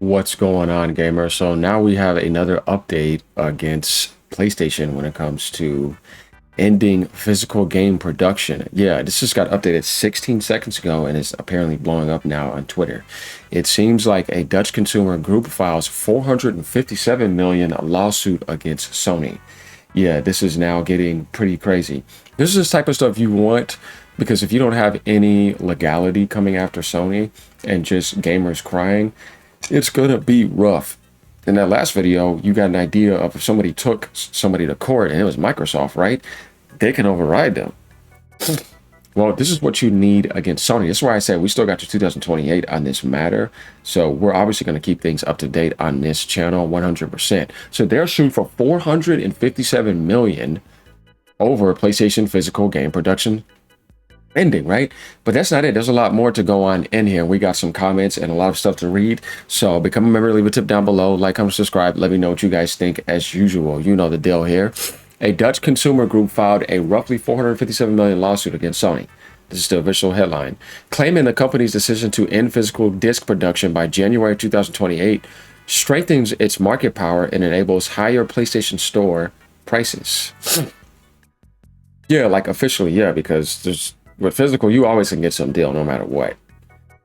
What's going on, gamer? So now we have another update against PlayStation when it comes to ending physical game production. Yeah, this just got updated 16 seconds ago and is apparently blowing up now on Twitter. It seems like a Dutch consumer group files 457 million lawsuit against Sony. Yeah, this is now getting pretty crazy. This is this type of stuff you want because if you don't have any legality coming after Sony and just gamers crying, it's gonna be rough. In that last video, you got an idea of if somebody took somebody to court and it was Microsoft, right? They can override them. Well, this is what you need against Sony. This is why I said we still got to 2028 on this matter. So we're obviously going to keep things up to date on this channel 100%. So they're shooting for 457 million over PlayStation physical game production ending, right? But that's not it. There's a lot more to go on in here. We got some comments and a lot of stuff to read. So become a member, leave a tip down below, like, comment, subscribe. Let me know what you guys think as usual. You know the deal here. A Dutch consumer group filed a roughly 457 million lawsuit against Sony. This is the official headline, claiming the company's decision to end physical disc production by January 2028 strengthens its market power and enables higher PlayStation Store prices. Yeah, like officially, yeah, because there's with physical, you always can get some deal no matter what.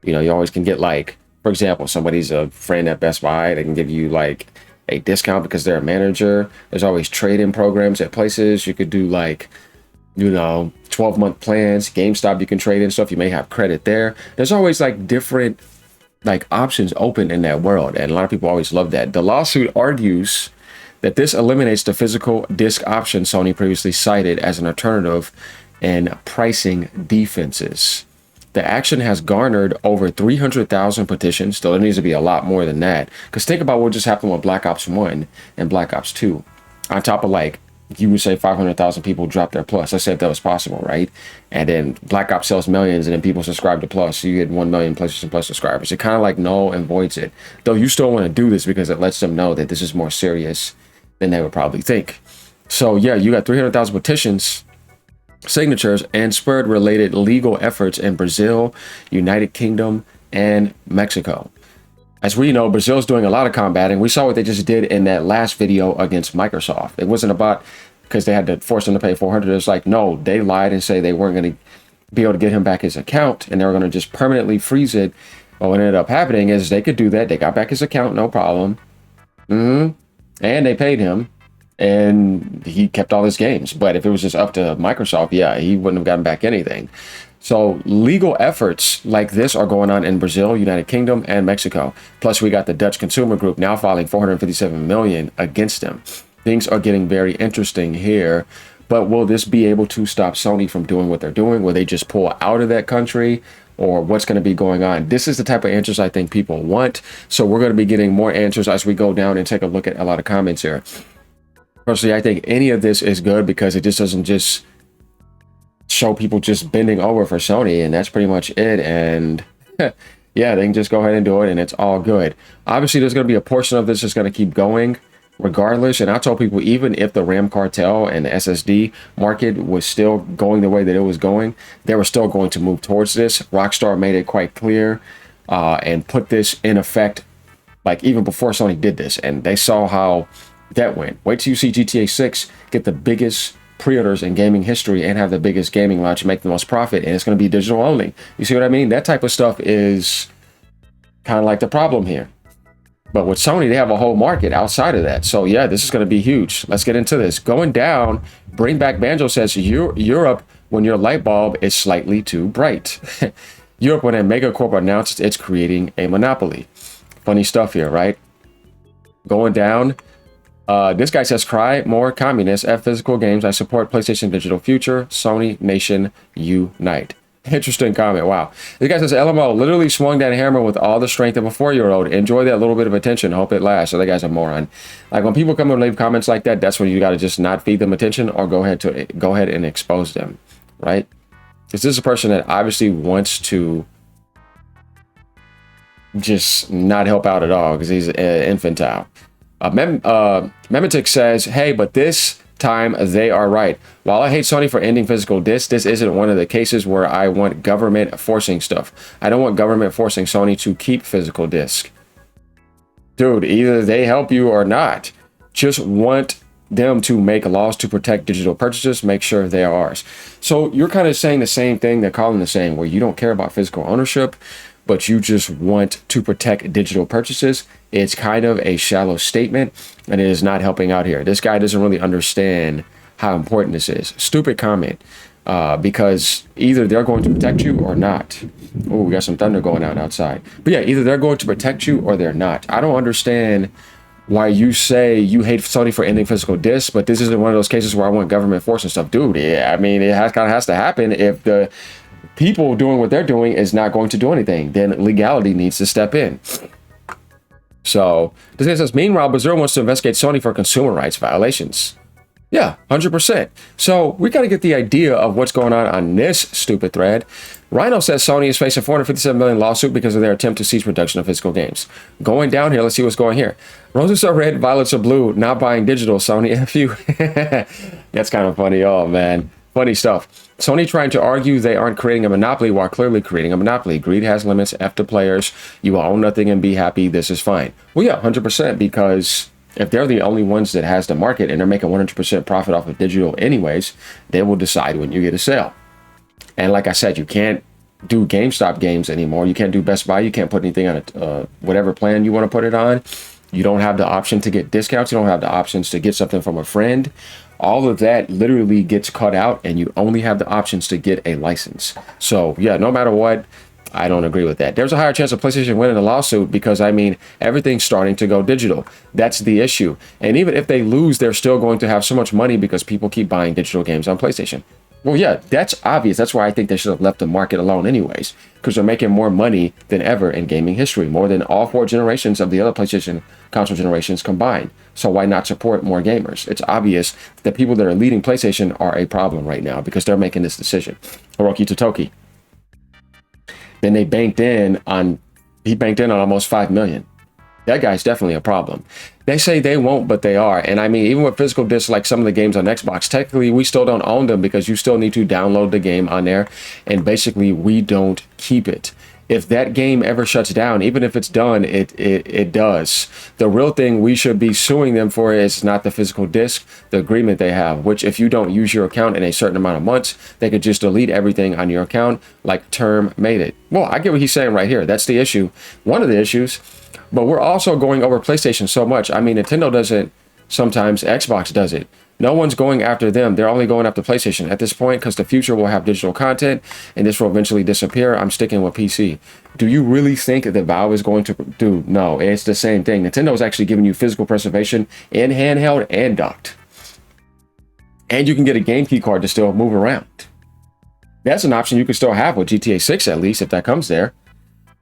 You know, you always can get, like, for example, somebody's a friend at Best Buy, they can give you like a discount because they're a manager. There's always trade-in programs at places. You could do, like, you know, 12-month plans. GameStop, you can trade in stuff. You may have credit there. There's always like different like options open in that world, and a lot of people always love that. The lawsuit argues that this eliminates the physical disc option Sony previously cited as an alternative and pricing defenses. The action has garnered over 300,000 petitions. Still, there needs to be a lot more than that. Because think about what just happened with Black Ops 1 and Black Ops 2. On top of, like, you would say 500,000 people dropped their Plus. Let's say if that was possible, right? And then Black Ops sells millions and then people subscribe to Plus. So you get 1 million PlayStation Plus subscribers. It kind of like null and voids it. Though you still want to do this because it lets them know that this is more serious than they would probably think. So yeah, you got 300,000 petitions, signatures, and spurred related legal efforts in Brazil, United Kingdom, and Mexico. As we know, Brazil's doing a lot of combating. We saw what they just did in that last video against Microsoft. It wasn't about because they had to force him to pay 400. It's like, no, they lied and say they weren't going to be able to get him back his account and they were going to just permanently freeze it. But what ended up happening is they could do that. They got back his account, no problem. And they paid him. And he kept all his games. But if it was just up to Microsoft, yeah, he wouldn't have gotten back anything. So legal efforts like this are going on in Brazil, United Kingdom, and Mexico. Plus, we got the Dutch consumer group now filing 457 million against them. Things are getting very interesting here. But will this be able to stop Sony from doing what they're doing? Will they just pull out of that country? Or what's going to be going on? This is the type of answers I think people want. So we're going to be getting more answers as we go down and take a look at a lot of comments here. Personally, I think any of this is good because it just doesn't just show people just bending over for Sony, and that's pretty much it. And yeah, they can just go ahead and do it, and it's all good. Obviously, there's going to be a portion of this that's going to keep going regardless. And I told people, even if the RAM cartel and the SSD market was still going the way that it was going, they were still going to move towards this. Rockstar made it quite clear and put this in effect, like even before Sony did this, and they saw how that went. Wait till you see GTA 6 get the biggest pre-orders in gaming history and have the biggest gaming launch, make the most profit, and it's going to be digital only. You see what I mean? That type of stuff is kind of like the problem here. But with Sony, they have a whole market outside of that. So yeah, this is going to be huge. Let's get into this. Going down, Bring Back Banjo says, Europe, when your light bulb is slightly too bright. Europe, when a megacorp announced it's creating a monopoly. Funny stuff here, right? Going down, this guy says, cry more communists at physical games. I support PlayStation digital future. Sony nation unite. Interesting comment. Wow. This guy says, LMO literally swung that hammer with all the strength of a 4-year-old. Enjoy that little bit of attention. Hope it lasts. So that guy's a moron. Like when people come and leave comments like that, that's when you got to just not feed them attention or go ahead and expose them, right? Because this is a person that obviously wants to just not help out at all because he's infantile. Memetic says, hey, but this time they are right. While I hate Sony for ending physical discs, this isn't one of the cases where I want government forcing stuff. I don't want government forcing Sony to keep physical disc. Dude, either they help you or not. Just want them to make laws to protect digital purchases, make sure they are ours. So you're kind of saying the same thing that Colin is saying, where you don't care about physical ownership, but you just want to protect digital purchases. It's kind of a shallow statement, and it is not helping out here. This guy doesn't really understand how important this is. Stupid comment, because either they're going to protect you or not. Oh, we got some thunder going on outside. But yeah, either they're going to protect you or they're not. I don't understand why you say you hate Sony for ending physical discs, but this isn't one of those cases where I want government force and stuff. Dude, yeah, I mean, it kind of has to happen. If the people doing what they're doing is not going to do anything, then legality needs to step in. So this guy says, meanwhile, Brazil wants to investigate Sony for consumer rights violations. Yeah, 100%. So we got to get the idea of what's going on this stupid thread. Rhino says Sony is facing $457 million lawsuit because of their attempt to cease production of physical games. Going down here, let's see what's going here. Roses are red, violets are blue, not buying digital, Sony F you. That's kind of funny. Oh, man. Funny stuff. Sony trying to argue they aren't creating a monopoly while clearly creating a monopoly. Greed has limits. F to players. You will own nothing and be happy. This is fine. Well, yeah, 100%, because if they're the only ones that has the market and they're making 100% profit off of digital anyways, they will decide when you get a sale. And like I said, you can't do GameStop games anymore. You can't do Best Buy. You can't put anything on whatever plan you want to put it on. You don't have the option to get discounts. You don't have the options to get something from a friend. All of that literally gets cut out, and you only have the options to get a license. So yeah, no matter what, I don't agree with that. There's a higher chance of PlayStation winning a lawsuit because, I mean, everything's starting to go digital. That's the issue. And even if they lose, they're still going to have so much money because people keep buying digital games on PlayStation. Well, yeah, that's obvious. That's why I think they should have left the market alone anyways, because they're making more money than ever in gaming history, more than all 4 generations of the other PlayStation console generations combined. So why not support more gamers? It's obvious that people that are leading PlayStation are a problem right now because they're making this decision. Hiroki Totoki. Then they banked in on almost 5 million. That guy's definitely a problem. They say they won't, but they are. And I mean, even with physical discs, like some of the games on Xbox, technically we still don't own them because you still need to download the game on there. And basically we don't keep it. If that game ever shuts down, even if it's done, it does. The real thing we should be suing them for is not the physical disc, the agreement they have, which if you don't use your account in a certain amount of months, they could just delete everything on your account like Term made it. Well, I get what he's saying right here. That's the issue. One of the issues. But we're also going over PlayStation so much. I mean, Nintendo does it sometimes. Xbox does it. No one's going after them. They're only going after PlayStation at this point because the future will have digital content and this will eventually disappear. I'm sticking with PC. Do you really think that Valve is going to do? No, it's the same thing. Nintendo is actually giving you physical preservation in handheld and docked. And you can get a game key card to still move around. That's an option you can still have with GTA 6 at least if that comes there.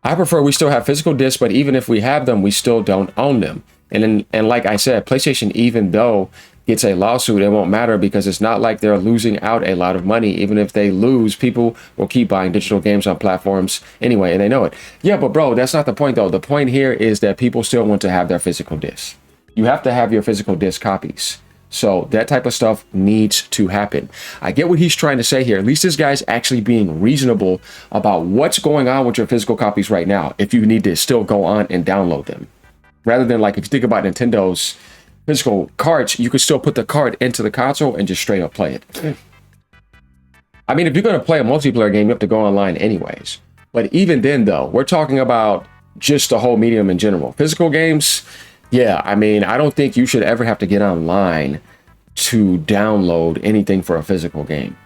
I prefer we still have physical discs, but even if we have them, we still don't own them. And like I said, PlayStation, even though it's a lawsuit, it won't matter because it's not like they're losing out a lot of money. Even if they lose, people will keep buying digital games on platforms anyway, and they know it. Yeah, but bro, that's not the point though. The point here is that people still want to have their physical discs. You have to have your physical disc copies. So that type of stuff needs to happen. I get what he's trying to say here. At least this guy's actually being reasonable about what's going on with your physical copies right now, if you need to still go on and download them. Rather than like, if you think about Nintendo's physical carts, you could still put the cart into the console and just straight up play it. I mean, if you're going to play a multiplayer game, you have to go online anyways. But even then though, we're talking about just the whole medium in general. Physical games, yeah, I mean, I don't think you should ever have to get online to download anything for a physical game.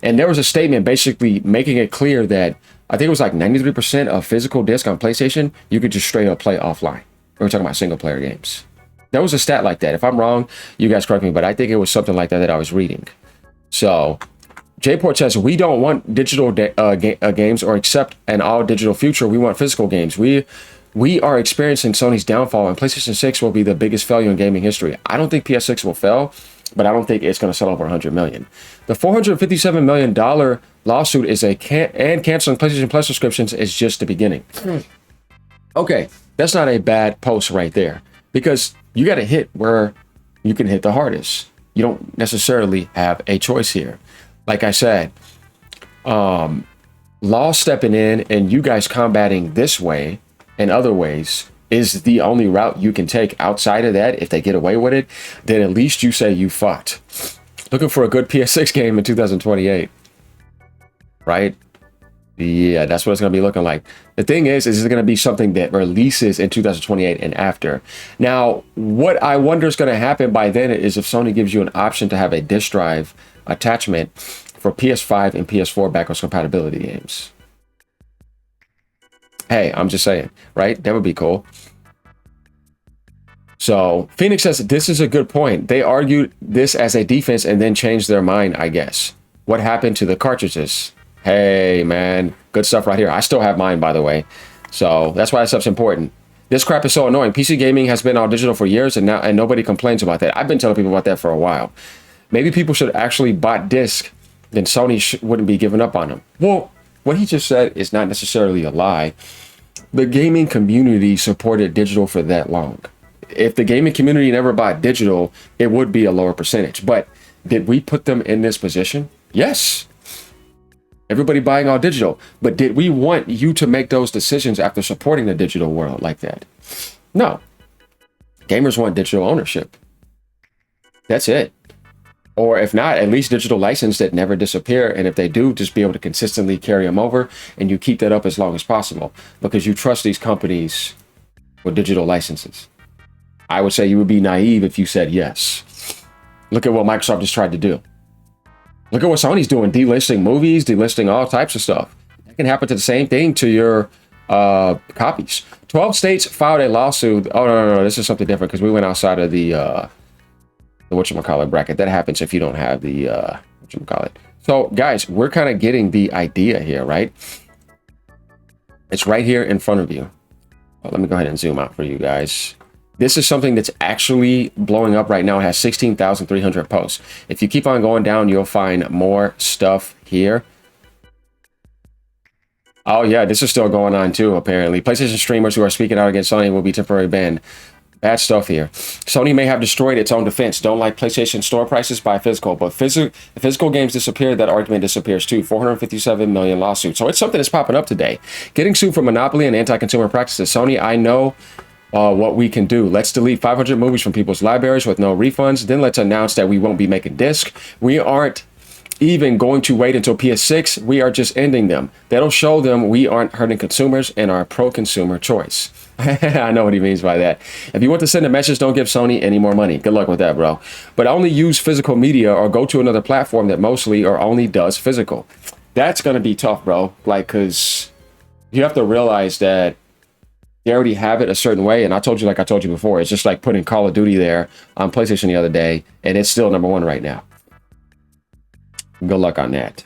And there was a statement basically making it clear that I think it was like 93% of physical disc on PlayStation, you could just straight up play offline. We're talking about single player games. There was a stat like that. If I'm wrong, you guys correct me, but I think it was something like that I was reading. So Jport says, we don't want digital games or accept an all digital future. We want physical games. We are experiencing Sony's downfall, and PlayStation 6 will be the biggest failure in gaming history. I don't think PS6 will fail, but I don't think it's going to sell over 100 million. The $457 million lawsuit is and canceling PlayStation Plus subscriptions is just the beginning. Okay, that's not a bad post right there, because you got to hit where you can hit the hardest. You don't necessarily have a choice here. Like I said, law stepping in and you guys combating this way and other ways is the only route you can take. Outside of that, if they get away with it, then at least you say you fucked. Looking for a good PS6 game in 2028, right? Yeah, that's what it's going to be looking like. The thing is it going to be something that releases in 2028 and after? Now, what I wonder is going to happen by then is if Sony gives you an option to have a disk drive attachment for PS5 and PS4 backwards compatibility games. Hey, I'm just saying, right? That would be cool. So Phoenix says this is a good point. They argued this as a defense and then changed their mind, I guess. What happened to the cartridges? Hey, man, good stuff right here. I still have mine, by the way. So that's why that stuff's important. This crap is so annoying. PC gaming has been all digital for years, and nobody complains about that. I've been telling people about that for a while. Maybe people should actually buy disc, then Sony wouldn't be giving up on them. Well, what he just said is not necessarily a lie. The gaming community supported digital for that long. If the gaming community never bought digital, it would be a lower percentage. But did we put them in this position? Yes. Everybody buying all digital. But did we want you to make those decisions after supporting the digital world like that? No. Gamers want digital ownership. That's it. Or if not, at least digital license that never disappear. And if they do, just be able to consistently carry them over, and you keep that up as long as possible because you trust these companies with digital licenses. I would say you would be naive if you said yes. Look at what Microsoft just tried to do. Look at what Sony's doing, delisting movies, delisting all types of stuff. That can happen to the same thing to your copies. 12 states filed a lawsuit. Oh, no, this is something different because we went outside of the whatchamacallit bracket. That happens if you don't have the whatchamacallit. So, guys, we're kind of getting the idea here, right? It's right here in front of you. Well, let me go ahead and zoom out for you guys. This is something that's actually blowing up right now. It has 16,300 posts. If you keep on going down, you'll find more stuff here. Oh, yeah, this is still going on, too, apparently. PlayStation streamers who are speaking out against Sony will be temporarily banned. Bad stuff here. Sony may have destroyed its own defense. Don't like PlayStation store prices, buy physical. But physical games disappear, that argument disappears too. 457 million lawsuits. So it's something that's popping up today. Getting sued for monopoly and anti-consumer practices. Sony, I know what we can do. Let's delete 500 movies from people's libraries with no refunds. Then let's announce that we won't be making disc. We aren't even going to wait until PS6. We are just ending them. That'll show them we aren't hurting consumers and are pro-consumer choice. I know what he means by that. If you want to send a message, don't give Sony any more money. Good luck with that, bro. But only use physical media or go to another platform that mostly or only does physical. That's going to be tough, bro. Like, because you have to realize that they already have it a certain way. And I told you, like I told you before, it's just like putting Call of Duty there on PlayStation the other day, and it's still #1 right now. Good luck on that.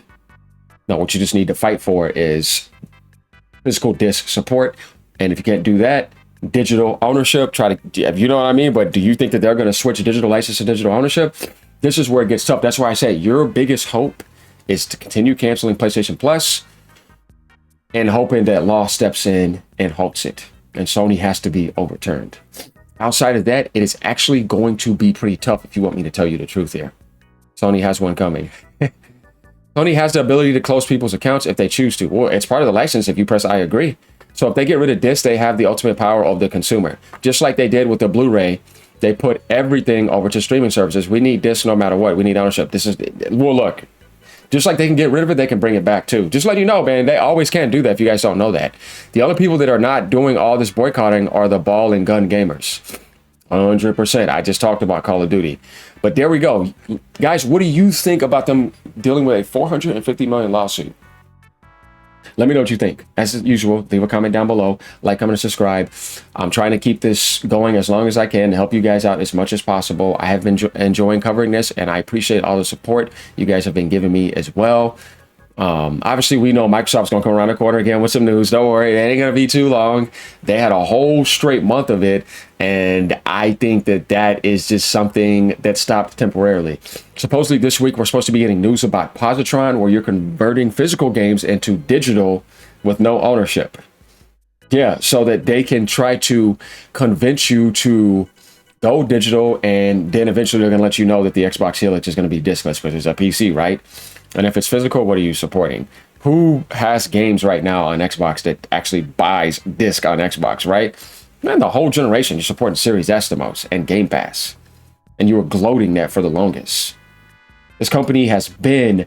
No, what you just need to fight for is physical disc support. And if you can't do that, digital ownership, you know what I mean? But do you think that they're going to switch digital license to digital ownership? This is where it gets tough. That's why I say your biggest hope is to continue canceling PlayStation Plus and hoping that law steps in and halts it. And Sony has to be overturned. Outside of that, it is actually going to be pretty tough if you want me to tell you the truth here. Sony has one coming. Sony has the ability to close people's accounts if they choose to. Well, it's part of the license if you press I agree. So if they get rid of disc, they have the ultimate power of the consumer. Just like they did with the Blu-ray, they put everything over to streaming services. We need disc no matter what. We need ownership. This is, well, look, just like they can get rid of it, they can bring it back too. Just let you know, man, they always can do that if you guys don't know that. The only people that are not doing all this boycotting are the ball and gun gamers. 100%. I just talked about Call of Duty. But there we go. Guys, what do you think about them dealing with a 450 million lawsuit? Let me know what you think. As usual, leave a comment down below. Like, comment, and subscribe. I'm trying to keep this going as long as I can to help you guys out as much as possible. I have been enjoying covering this, and I appreciate all the support you guys have been giving me as well. Obviously, we know Microsoft's going to come around the corner again with some news. Don't worry, it ain't going to be too long. They had a whole straight month of it, and I think that that is just something that stopped temporarily. Supposedly this week, we're supposed to be getting news about Positron, where you're converting physical games into digital with no ownership. Yeah, so that they can try to convince you to go digital, and then eventually they're going to let you know that the Xbox Helix is going to be discless because it's a PC, right? And if it's physical, what are you supporting? Who has games right now on Xbox that actually buys disc on Xbox, right? Man, the whole generation you're supporting Series S the most and Game Pass. And you were gloating that for the longest. This company has been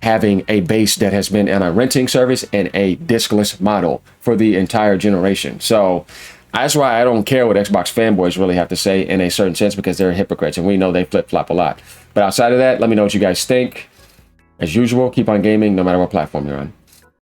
having a base that has been on a renting service and a diskless model for the entire generation. So that's why I don't care what Xbox fanboys really have to say in a certain sense, because they're hypocrites and we know they flip-flop a lot. But outside of that, let me know what you guys think. As usual, keep on gaming no matter what platform you're on.